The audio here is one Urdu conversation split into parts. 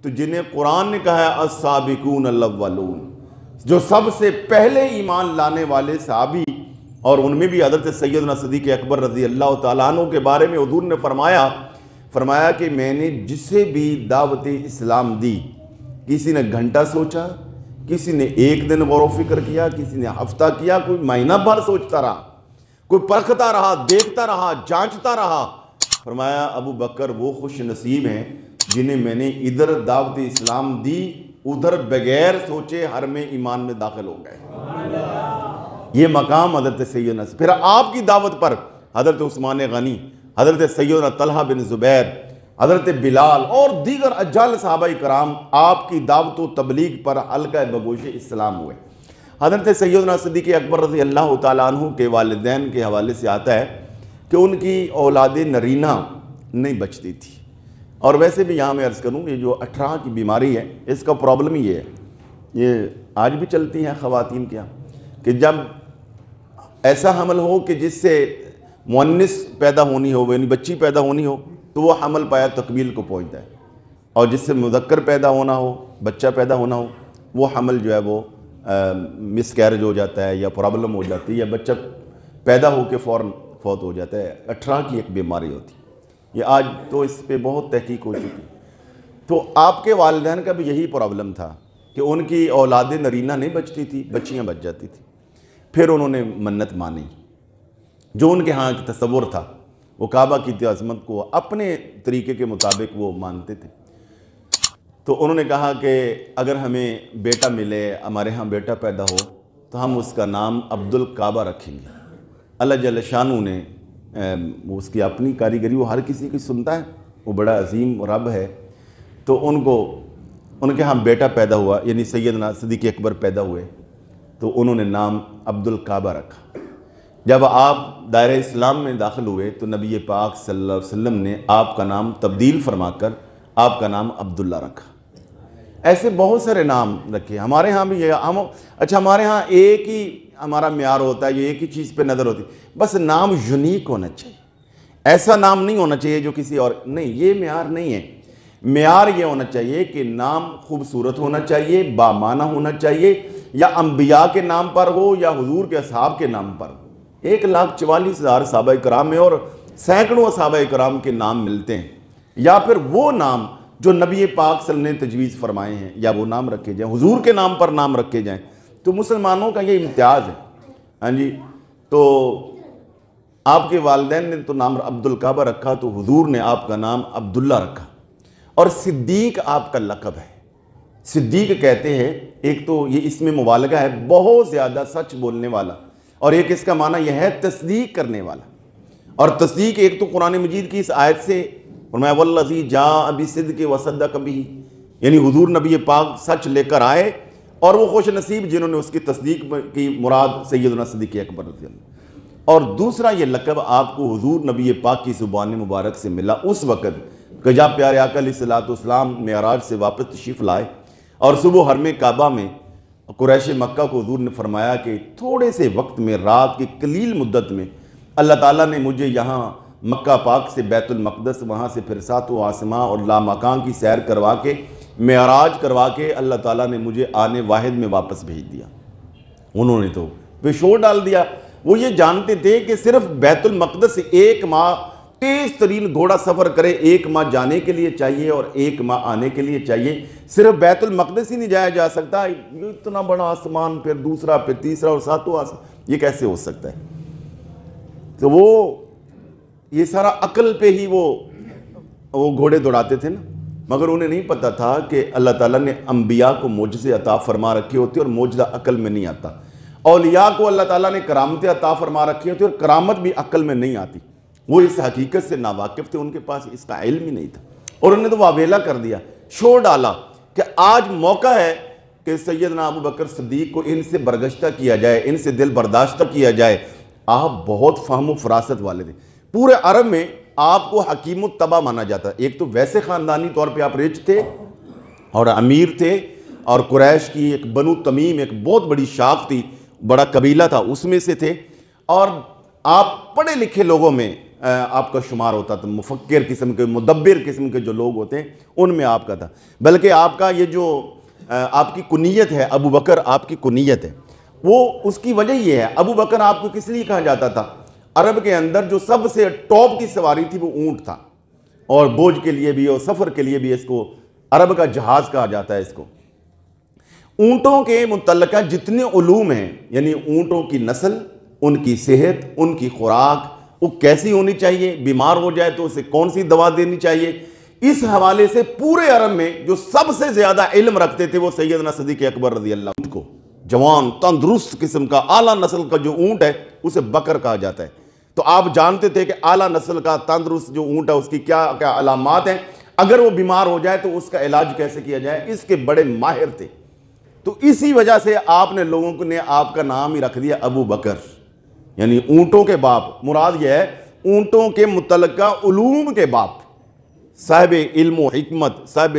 تو جنہیں قرآن نے کہا ہے السابقون الاولون، جو سب سے پہلے ایمان لانے والے صحابی، اور ان میں بھی حضرت سیدنا صدیق اکبر رضی اللہ تعالیٰ عنہ کے بارے میں حضور نے فرمایا کہ میں نے جسے بھی دعوت اسلام دی، کسی نے گھنٹہ سوچا، کسی نے ایک دن غور و فکر کیا، کسی نے ہفتہ کیا، کوئی مہینہ بھر سوچتا رہا، کوئی پرکھتا رہا، دیکھتا رہا، جانچتا رہا، فرمایا ابو بکر وہ خوش نصیب ہیں جنہیں میں نے ادھر دعوت اسلام دی، ادھر بغیر سوچے ہر میں ایمان میں داخل ہو گئے۔ یہ مقام حضرت سیدنا، پھر آپ کی دعوت پر حضرت عثمان غنی، حضرت سیدنا طلحہ بن زبیر، حضرت بلال اور دیگر اجل صحابہ کرام آپ کی دعوت و تبلیغ پر حلقہ بگوش اسلام ہوئے۔ حضرت سیدنا صدیق اکبر رضی اللہ تعالیٰ عنہ کے والدین کے حوالے سے آتا ہے کہ ان کی اولاد نرینہ نہیں بچتی تھی، اور ویسے بھی یہاں میں عرض کروں، یہ جو 18 کی بیماری ہے اس کا پرابلم ہی ہے، یہ آج بھی چلتی ہیں خواتین کے یہاں، کہ جب ایسا حمل ہو کہ جس سے مؤنث پیدا ہونی ہو، یعنی بچی پیدا ہونی ہو، تو وہ حمل پایا تکمیل کو پہنچتا ہے، اور جس سے مذکر پیدا ہونا ہو، بچہ پیدا ہونا ہو، وہ حمل جو ہے وہ مس کیرج ہو جاتا ہے یا پرابلم ہو جاتی ہے، یا بچہ پیدا ہو کے فوراً فوت ہو جاتا ہے۔ 18 کی ایک بیماری ہوتی ہے، یہ آج تو اس پہ بہت تحقیق ہو چکی۔ تو آپ کے والدین کا بھی یہی پرابلم تھا کہ ان کی اولاد نرینہ نہیں بچتی تھی، بچیاں بچ جاتی تھی۔ پھر انہوں نے منت مانی، جو ان کے ہاں کی تصور تھا، وہ کعبہ کی عظمت کو اپنے طریقے کے مطابق وہ مانتے تھے۔ تو انہوں نے کہا کہ اگر ہمیں بیٹا ملے، ہمارے ہاں بیٹا پیدا ہو، تو ہم اس کا نام عبد الکعبہ رکھیں گے۔ اللہ جل شانہ نے اس کی اپنی کاریگری، وہ ہر کسی کی سنتا ہے، وہ بڑا عظیم رب ہے۔ تو ان کے ہاں بیٹا پیدا ہوا، یعنی سیدنا صدیق اکبر پیدا ہوئے، تو انہوں نے نام عبد الکعبہ رکھا۔ جب آپ دائرہ اسلام میں داخل ہوئے تو نبی پاک صلی اللہ علیہ وسلم نے آپ کا نام تبدیل فرما کر آپ کا نام عبداللہ رکھا۔ ایسے بہت سارے نام رکھے ہمارے ہاں بھی، اچھا ہمارے ہاں ایک ہی ہمارا معیار ہوتا ہے، یہ ایک ہی چیز پہ نظر ہوتی ہے، بس نام یونیک ہونا چاہیے، ایسا نام نہیں ہونا چاہیے جو کسی اور، نہیں، یہ معیار نہیں ہے۔ معیار یہ ہونا چاہیے کہ نام خوبصورت ہونا چاہیے، بامعنی ہونا چاہیے، یا انبیاء کے نام پر ہو یا حضور کے اصحاب کے نام پر ہو۔ 1,44,000 صحابہ کرام میں اور سینکڑوں صحابہ کرام کے نام ملتے ہیں، یا پھر وہ نام جو نبی پاک صلی اللہ علیہ وسلم نے تجویز فرمائے ہیں، یا وہ نام رکھے جائیں، حضور کے نام پر نام رکھے جائیں، تو مسلمانوں کا یہ امتیاز ہے۔ ہاں جی، تو آپ کے والدین نے تو نام عبد الکعبہ رکھا، تو حضور نے آپ کا نام عبداللہ رکھا۔ اور صدیق آپ کا لقب ہے۔ صدیق کہتے ہیں، ایک تو یہ اس میں مبالغہ ہے، بہت زیادہ سچ بولنے والا، اور ایک اس کا معنی یہ ہے تصدیق کرنے والا۔ اور تصدیق ایک تو قرآن مجید کی اس آیت سے فرمایا والذی جاء بالصدق وصدق بہ، یعنی حضور نبی پاک سچ لے کر آئے، اور وہ خوش نصیب جنہوں نے اس کی تصدیق کی، مراد سیدنا صدیق اکبر رضی اللہ۔ اور دوسرا یہ لقب آپ کو حضور نبی پاک کی زبان مبارک سے ملا اس وقت کہ جب پیارے آقا علیہ السلام معراج سے واپس تشریف لائے، اور صبح حرم کعبہ میں قریش مکہ کو حضور نے فرمایا کہ تھوڑے سے وقت میں، رات کی قلیل مدت میں، اللہ تعالیٰ نے مجھے یہاں مکہ پاک سے بیت المقدس، وہاں سے پھر سات و آسماں اور لامکان کی سیر کروا کے، معراج کروا کے، اللہ تعالیٰ نے مجھے آنے واحد میں واپس بھیج دیا۔ انہوں نے تو پشور ڈال دیا۔ وہ یہ جانتے تھے کہ صرف بیت المقدس سے 1 ماہ تیز ترین گھوڑا سفر کرے، 1 ماہ جانے کے لیے چاہیے اور 1 ماہ آنے کے لیے چاہیے، صرف بیت المقدس ہی نہیں جایا جا سکتا، اتنا بڑا آسمان، پھر دوسرا، پھر تیسرا اور ساتواں آسمان، یہ کیسے ہو سکتا ہے؟ تو وہ یہ سارا عقل پہ ہی وہ گھوڑے دوڑاتے تھے نا، مگر انہیں نہیں پتا تھا کہ اللہ تعالیٰ نے انبیاء کو معجزے عطا فرما رکھے ہوتے اور معجزہ عقل میں نہیں آتا، اولیاء کو اللہ تعالیٰ نے کرامتیں عطا فرما رکھی ہوتی اور کرامت بھی عقل میں نہیں آتی۔ وہ اس حقیقت سے ناواقف تھے، ان کے پاس اس کا علم ہی نہیں تھا، اور انہوں نے تو واویلا کر دیا، شور ڈالا کہ آج موقع ہے کہ سیدنا ابو بکر صدیق کو ان سے برگشتہ کیا جائے، ان سے دل برداشتہ کیا جائے۔ آپ بہت فہم و فراست والے تھے، پورے عرب میں آپ کو حکیم الطبع مانا جاتا ہے۔ ایک تو ویسے خاندانی طور پہ آپ رچ تھے اور امیر تھے، اور قریش کی ایک بنو تمیم ایک بہت بڑی شاخ تھی، بڑا قبیلہ تھا، اس میں سے تھے، اور آپ پڑھے لکھے لوگوں میں آپ کا شمار ہوتا تھا، مفکر قسم کے، مدبر قسم کے جو لوگ ہوتے ہیں ان میں آپ کا تھا۔ بلکہ آپ کا یہ جو آپ کی کنیت ہے، ابو بکر آپ کی کنیت ہے، وہ اس کی وجہ یہ ہے۔ ابو بکر آپ کو کس لیے کہا جاتا تھا؟ عرب کے اندر جو سب سے ٹاپ کی سواری تھی وہ اونٹ تھا، اور بوجھ کے لیے بھی اور سفر کے لیے بھی اس کو عرب کا جہاز کہا جاتا ہے۔ اس کو اونٹوں کے متعلقہ جتنے علوم ہیں، یعنی اونٹوں کی نسل، ان کی صحت، ان کی خوراک، وہ کیسی ہونی چاہیے، بیمار ہو جائے تو اسے کون سی دوا دینی چاہیے، اس حوالے سے پورے عرب میں جو سب سے زیادہ علم رکھتے تھے وہ سیدنا صدیق اکبر رضی اللہ عنہ کو۔ جوان تندرست قسم کا اعلیٰ نسل کا جو اونٹ ہے اسے بکر کہا جاتا ہے۔ تو آپ جانتے تھے کہ اعلیٰ نسل کا تندرست جو اونٹ ہے اس کی کیا کیا علامات ہیں، اگر وہ بیمار ہو جائے تو اس کا علاج کیسے کیا جائے، اس کے بڑے ماہر تھے۔ تو اسی وجہ سے آپ نے لوگوں نے آپ کا نام ہی رکھ دیا ابو بکر، یعنی اونٹوں کے باپ۔ مراد یہ ہے اونٹوں کے متعلقہ علوم کے باپ، صاحب علم و حکمت، صاحب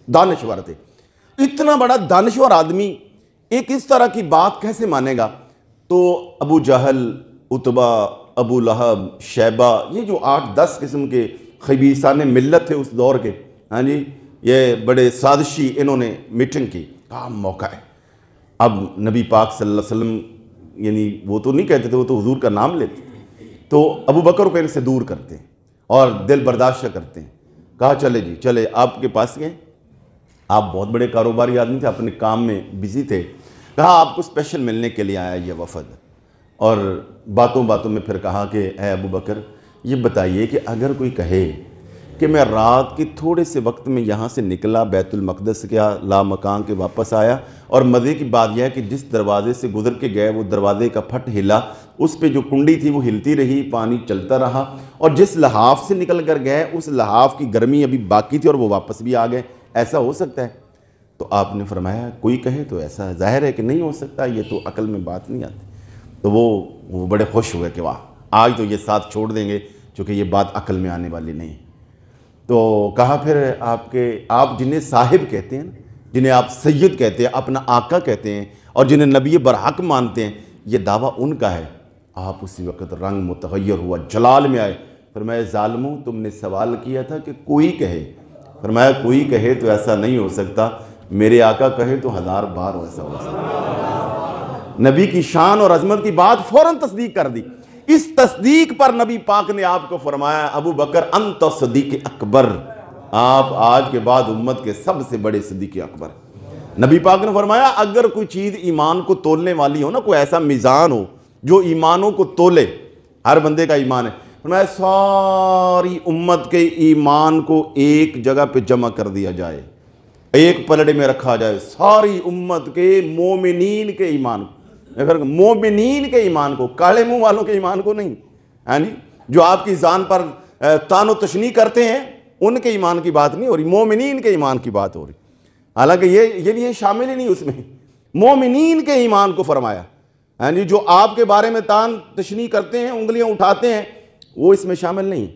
دانشور تھے۔ اتنا بڑا دانشور آدمی ایک اس طرح کی بات کیسے مانے گا؟ تو ابو جہل، عتبہ، ابو لہب، شیبہ، یہ جو 8-10 قسم کے خبیثان ملت تھے اس دور کے، ہاں جی، یہ بڑے سازشی انہوں نے میٹنگ کی، کہا موقع ہے۔ اب نبی پاک صلی اللہ علیہ وسلم، یعنی وہ تو نہیں کہتے تھے، وہ تو حضور کا نام لیتے تھے، تو ابو بکر کو ان سے دور کرتے ہیں اور دل برداشت کرتے ہیں۔ کہا چلے جی، چلے آپ کے پاس گئے، آپ بہت بڑے کاروباری آدمی تھے، اپنے کام میں بزی تھے۔ کہا آپ کو اسپیشل ملنے کے لیے آیا یہ وفد، اور باتوں باتوں میں پھر کہا کہ اے ابو بکر یہ بتائیے کہ اگر کوئی کہے کہ میں رات کے تھوڑے سے وقت میں یہاں سے نکلا، بیت المقدس کیا، لامکان کے واپس آیا، اور مزے کی بات یہ ہے کہ جس دروازے سے گزر کے گئے وہ دروازے کا پھٹ ہلا، اس پہ جو کنڈی تھی وہ ہلتی رہی، پانی چلتا رہا، اور جس لحاف سے نکل کر گئے اس لحاف کی گرمی ابھی باقی تھی اور وہ واپس بھی آ گئے، ایسا ہو سکتا ہے؟ تو آپ نے فرمایا کوئی کہے تو ایسا ظاہر ہے کہ نہیں ہو سکتا، یہ تو عقل میں بات نہیں آتی۔ تو وہ بڑے خوش ہوئے کہ واہ، آج تو یہ ساتھ چھوڑ دیں گے چونکہ یہ بات عقل میں آنے والی نہیں۔ تو کہا پھر آپ جنہیں صاحب کہتے ہیں، جنہیں آپ سید کہتے ہیں، اپنا آقا کہتے ہیں، اور جنہیں نبی برحق مانتے ہیں، یہ دعویٰ ان کا ہے۔ آپ اسی وقت رنگ متغیر ہوا، جلال میں آئے۔ فرمایا ظالموں، تم نے سوال کیا تھا کہ کوئی کہے، فرمایا کوئی کہے تو ایسا نہیں ہو سکتا، میرے آقا کہے تو 1000 بار ایسا ہو سکتا۔ نبی کی شان اور عظمت کی بات فوراً تصدیق کر دی۔ اس تصدیق پر نبی پاک نے آپ کو فرمایا ابو بکر انت صدیق اکبر، آپ آج کے بعد امت کے سب سے بڑے صدیق اکبر۔ نبی پاک نے فرمایا اگر کوئی چیز ایمان کو تولنے والی ہو نا، کوئی ایسا میزان ہو جو ایمانوں کو تولے، ہر بندے کا ایمان ہے، فرمایا ساری امت کے ایمان کو ایک جگہ پہ جمع کر دیا جائے، ایک پلڑے میں رکھا جائے، ساری امت کے مومنین کے ایمان کو، مومنین کے ایمان کو، کالے منہ والوں کے ایمان کو نہیں، یعنی جو آپ کی ذان پر تان و تشنیع کرتے ہیں ان کے ایمان کی بات نہیں ہو رہی، مومنین کے ایمان کی بات ہو رہی۔ حالانکہ یہ شامل ہی نہیں اس میں، مومنین کے ایمان کو فرمایا، یعنی جو آپ کے بارے میں تان تشنیع کرتے ہیں، انگلیاں اٹھاتے ہیں، وہ اس میں شامل نہیں۔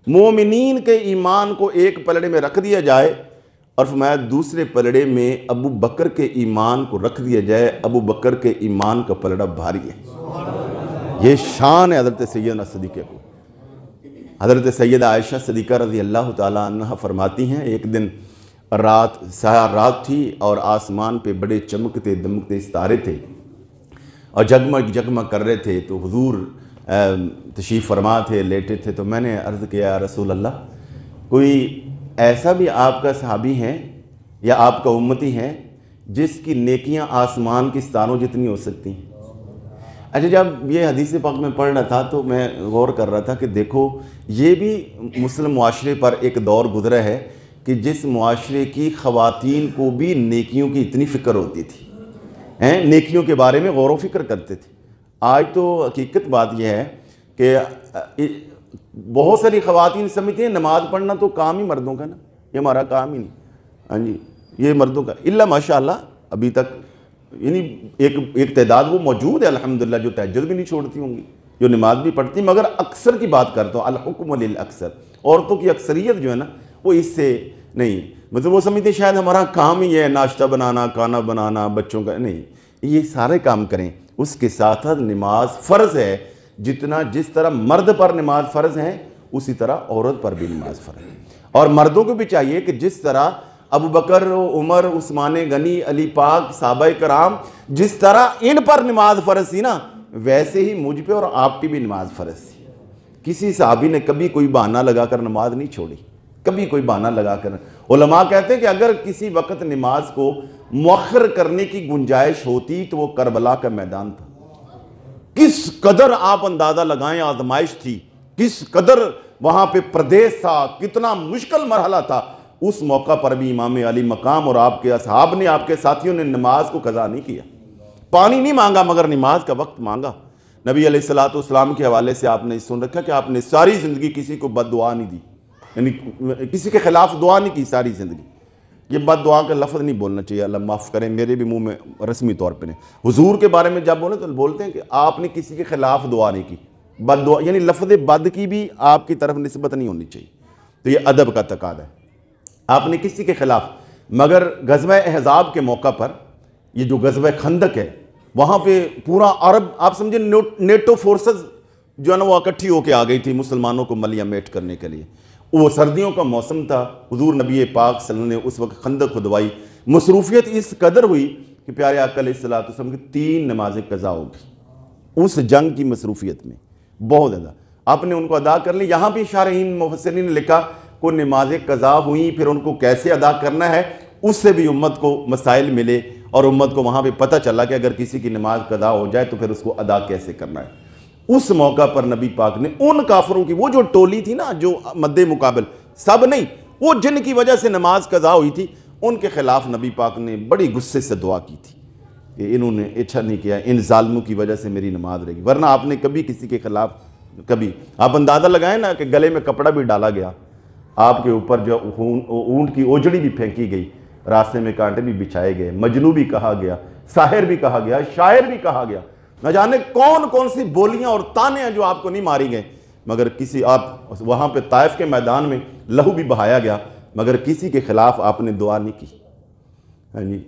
مومنین کے ایمان کو ایک پلڑے میں رکھ دیا جائے، اور فرمایا دوسرے پلڑے میں ابو بکر کے ایمان کو رکھ دیا جائے، ابو بکر کے ایمان کا پلڑا بھاری ہے۔ یہ شان ہے حضرت سیدنا صدیقہ کو۔ حضرت سیدہ عائشہ صدیقہ رضی اللہ تعالیٰ عنہ فرماتی ہیں ایک دن رات تھی اور آسمان پہ بڑے چمکتے دمکتے ستارے تھے اور جگمگ جگمگ کر رہے تھے، تو حضور تشریف فرما تھے، لیٹے تھے، تو میں نے عرض کیا یا رسول اللہ، کوئی ایسا بھی آپ کا صحابی ہے یا آپ کا امتی ہے جس کی نیکیاں آسمان کی ستاروں جتنی ہو سکتی ہیں؟ اچھا، جب یہ حدیث پاک میں پڑھ رہا تھا تو میں غور کر رہا تھا کہ دیکھو یہ بھی مسلم معاشرے پر ایک دور گزرا ہے کہ جس معاشرے کی خواتین کو بھی نیکیوں کی اتنی فکر ہوتی تھی، نیکیوں کے بارے میں غور و فکر کرتے تھے۔ آج تو حقیقت بات یہ ہے کہ بہت ساری خواتین سمجھتی ہیں نماز پڑھنا تو کام ہی مردوں کا نا، یہ ہمارا کام ہی نہیں، ہاں جی یہ مردوں کا، الا ماشاءاللہ ابھی تک یعنی ایک تعداد وہ موجود ہے الحمدللہ جو تہجد بھی نہیں چھوڑتی ہوں گی، جو نماز بھی پڑھتی، مگر اکثر کی بات کرتا ہوں، الحکم للاکثر، عورتوں کی اکثریت جو ہے نا وہ اس سے نہیں، مطلب وہ سمجھتے ہیں شاید ہمارا کام ہی ہے ناشتہ بنانا، کھانا بنانا، بچوں کا، نہیں، یہ سارے کام کریں، اس کے ساتھ ساتھ نماز فرض ہے، جتنا جس طرح مرد پر نماز فرض ہیں اسی طرح عورت پر بھی نماز فرض ہے. اور مردوں کو بھی چاہیے کہ جس طرح ابو بکر، عمر، عثمان غنی، علی پاک، صحابہ کرام جس طرح ان پر نماز فرض تھی نا، ویسے ہی مجھ پہ اور آپ کی بھی نماز فرض تھی. کسی صحابی نے کبھی کوئی بہانہ لگا کر نماز نہیں چھوڑی، کبھی کوئی بہانہ لگا کر. علماء کہتے ہیں کہ اگر کسی وقت نماز کو مؤخر کرنے کی گنجائش ہوتی تو وہ کربلا کا میدان تھا. کس قدر آپ اندازہ لگائیں آزمائش تھی، کس قدر وہاں پہ پردیس تھا، کتنا مشکل مرحلہ تھا. اس موقع پر بھی امام علی مقام اور آپ کے اصحاب نے، آپ کے ساتھیوں نے نماز کو قضا نہیں کیا. پانی نہیں مانگا مگر نماز کا وقت مانگا. نبی علیہ السلام کے حوالے سے آپ نے سن رکھا کہ آپ نے ساری زندگی کسی کو بد دعا نہیں دی، یعنی کسی کے خلاف دعا نہیں کی ساری زندگی. یہ بد دعا کا لفظ نہیں بولنا چاہیے، اللہ معاف کریں، میرے بھی منہ میں رسمی طور پہ نہیں. حضور کے بارے میں جب بولیں تو بولتے ہیں کہ آپ نے کسی کے خلاف دعا نہیں کی. بد دعا یعنی لفظ بد کی بھی آپ کی طرف نسبت نہیں ہونی چاہیے. تو یہ ادب کا تقاضا ہے. آپ نے کسی کے خلاف، مگر غزوہ احزاب کے موقع پر، یہ جو غزوہ خندق ہے، وہاں پہ پورا عرب، آپ سمجھیں نیٹو فورسز جو ہے نا وہ اکٹھی ہو کے آ گئی تھی مسلمانوں کو ملیہ میٹ کرنے کے لیے. وہ سردیوں کا موسم تھا. حضور نبی پاک صلی اللہ علیہ وسلم نے اس وقت خندق کھدوائی. مصروفیت اس قدر ہوئی کہ پیارے آقا علیہ السلام کی 3 نمازیں قضا ہو گئی اس جنگ کی مصروفیت میں، بہت زیادہ. آپ نے ان کو ادا کر لی. یہاں بھی شارحین مفسرین نے لکھا کو نمازیں قضا ہوئیں، پھر ان کو کیسے ادا کرنا ہے، اس سے بھی امت کو مسائل ملے اور امت کو وہاں پہ پتہ چلا کہ اگر کسی کی نماز قضا ہو جائے تو پھر اس کو ادا کیسے کرنا ہے. اس موقع پر نبی پاک نے ان کافروں کی، وہ جو ٹولی تھی نا جو مد مقابل، سب نہیں، وہ جن کی وجہ سے نماز قضا ہوئی تھی، ان کے خلاف نبی پاک نے بڑی غصے سے دعا کی تھی کہ انہوں نے اچھا نہیں کیا، ان ظالموں کی وجہ سے میری نماز رہے گی. ورنہ آپ نے کبھی کسی کے خلاف، کبھی آپ اندازہ لگائیں نا کہ گلے میں کپڑا بھی ڈالا گیا، آپ کے اوپر جو اونٹ کی اوجڑی بھی پھینکی گئی، راستے میں کانٹے بھی بچھائے گئے، مجنو بھی کہا گیا، ساحر بھی کہا گیا، شاعر بھی کہا گیا، نہ جانے کون کون سی بولیاں اور تانے ہیں جو آپ کو نہیں ماری گئے، مگر کسی آپ وہاں پہ طائف کے میدان میں لہو بھی بہایا گیا، مگر کسی کے خلاف آپ نے دعا نہیں کی.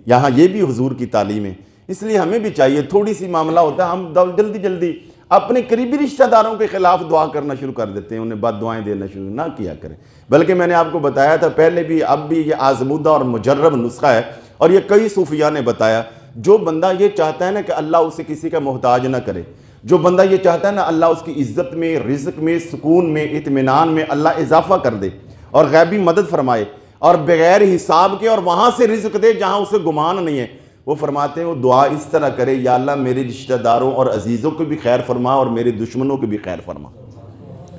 یہاں یہ بھی حضور کی تعلیم ہے. اس لیے ہمیں بھی چاہیے، تھوڑی سی معاملہ ہوتا ہے ہم جلدی اپنے قریبی رشتہ داروں کے خلاف دعا کرنا شروع کر دیتے ہیں، انہیں بد دعائیں دینا شروع نہ کیا کریں. بلکہ میں نے آپ کو بتایا تھا پہلے بھی، اب بھی، یہ آزمودہ اور مجرب نسخہ ہے. اور یہ کئی صوفیاء نے بتایا. جو بندہ یہ چاہتا ہے نا کہ اللہ اسے کسی کا محتاج نہ کرے، جو بندہ یہ چاہتا ہے نا اللہ اس کی عزت میں، رزق میں، سکون میں، اطمینان میں اللہ اضافہ کر دے اور غیبی مدد فرمائے اور بغیر حساب کے اور وہاں سے رزق دے جہاں اسے گمان نہیں ہے، وہ فرماتے ہیں وہ دعا اس طرح کرے، یا اللہ میرے رشتہ داروں اور عزیزوں کو بھی خیر فرما اور میرے دشمنوں کو بھی خیر فرما.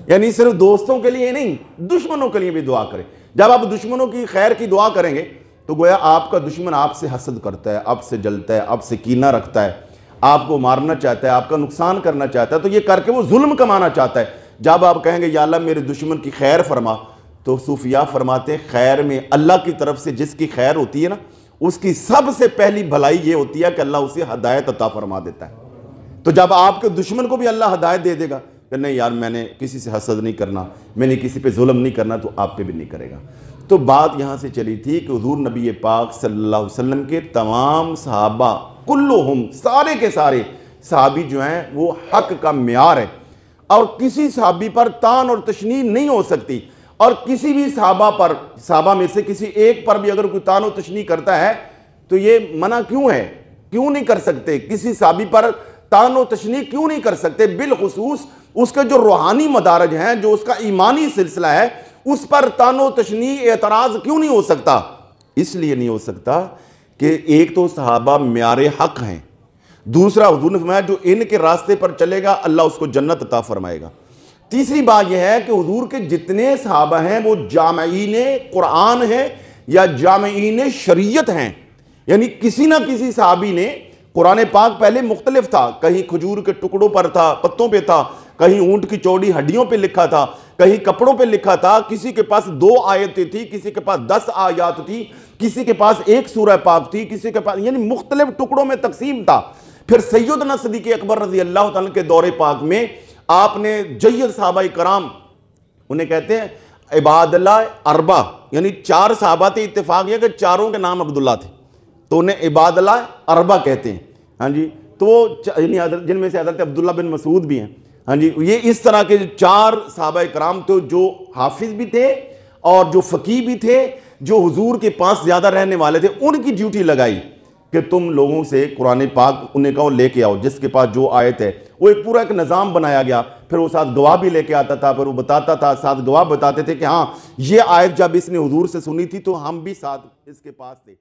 یعنی صرف دوستوں کے لیے نہیں، دشمنوں کے لیے بھی دعا کریں. جب آپ دشمنوں کی خیر کی دعا کریں گے تو گویا آپ کا دشمن آپ سے حسد کرتا ہے، آپ سے جلتا ہے، آپ سے کینہ رکھتا ہے، آپ کو مارنا چاہتا ہے، آپ کا نقصان کرنا چاہتا ہے، تو یہ کر کے وہ ظلم کمانا چاہتا ہے. جب آپ کہیں گے یا اللہ میرے دشمن کی خیر فرما، تو صوفیاء فرماتے ہیں خیر میں اللہ کی طرف سے جس کی خیر ہوتی ہے نا، اس کی سب سے پہلی بھلائی یہ ہوتی ہے کہ اللہ اسے ہدایت عطا فرما دیتا ہے. تو جب آپ کے دشمن کو بھی اللہ ہدایت دے دے گا کہ نہیں یار میں نے کسی سے حسد نہیں کرنا، میں نے کسی پہ ظلم نہیں کرنا، تو آپ پہ بھی نہیں کرے گا. تو بات یہاں سے چلی تھی کہ حضور نبی پاک صلی اللہ علیہ وسلم کے تمام صحابہ کلہم، سارے کے سارے صحابی جو ہیں وہ حق کا معیار ہے، اور کسی صحابی پر تان اور تشنیع نہیں ہو سکتی. اور کسی بھی صحابہ میں سے کسی ایک پر بھی اگر کوئی تان و تشنیع کرتا ہے تو یہ منع کیوں ہے؟ کیوں نہیں کر سکتے؟ کسی صحابی پر تان و تشنیع کیوں نہیں کر سکتے؟ بالخصوص اس کے جو روحانی مدارج ہیں، جو اس کا ایمانی سلسلہ ہے، اس پر تان و تشنیع اعتراض کیوں نہیں ہو سکتا؟ اس لیے نہیں ہو سکتا کہ ایک تو صحابہ معیار حق ہیں، دوسرا حضور نے فرمایا جو ان کے راستے پر چلے گا اللہ اس کو جنت عطا فرمائے گا. تیسری بات یہ ہے کہ حضور کے جتنے صحابہ ہیں وہ جامعین قرآن ہیں یا جامعین شریعت ہیں. یعنی کسی نہ کسی صحابی نے، قرآن پاک پہلے مختلف تھا، کہیں کھجور کے ٹکڑوں پر تھا، پتوں پہ تھا، کہیں اونٹ کی چوڑی ہڈیوں پہ لکھا تھا، کہیں کپڑوں پہ لکھا تھا، کسی کے پاس 2 آیتیں تھی، کسی کے پاس 10 آیات تھی، کسی کے پاس 1 سورہ پاک تھی، کسی کے پاس، یعنی مختلف ٹکڑوں میں تقسیم تھا. پھر سیدنا صدیق اکبر رضی اللہ تعالیٰ کے دور پاک میں آپ نے جید صحابہ کرام، انہیں کہتے ہیں عباد اللہ اربع، یعنی 4 صحابہ تھے، اتفاق یہ کہ چاروں کے نام عبداللہ تھے تو انہیں عباد اللہ اربع کہتے ہیں. ہاں جی، تو وہ جن میں سے حضرت عبداللہ بن مسعود بھی ہیں. ہاں جی، یہ اس طرح کے 4 صحابہ کرام تو جو حافظ بھی تھے اور جو فقیہ بھی تھے، جو حضور کے پاس زیادہ رہنے والے تھے، ان کی ڈیوٹی لگائی کہ تم لوگوں سے قرآن پاک انہیں کہو لے کے آؤ، جس کے پاس جو آیت ہے۔ وہ ایک پورا ایک نظام بنایا گیا، پھر وہ ساتھ گواہ بھی لے کے آتا تھا، پھر وہ بتاتا تھا، ساتھ گواہ بتاتے تھے کہ ہاں یہ آیت جب اس نے حضور سے سنی تھی تو ہم بھی ساتھ اس کے پاس تھے۔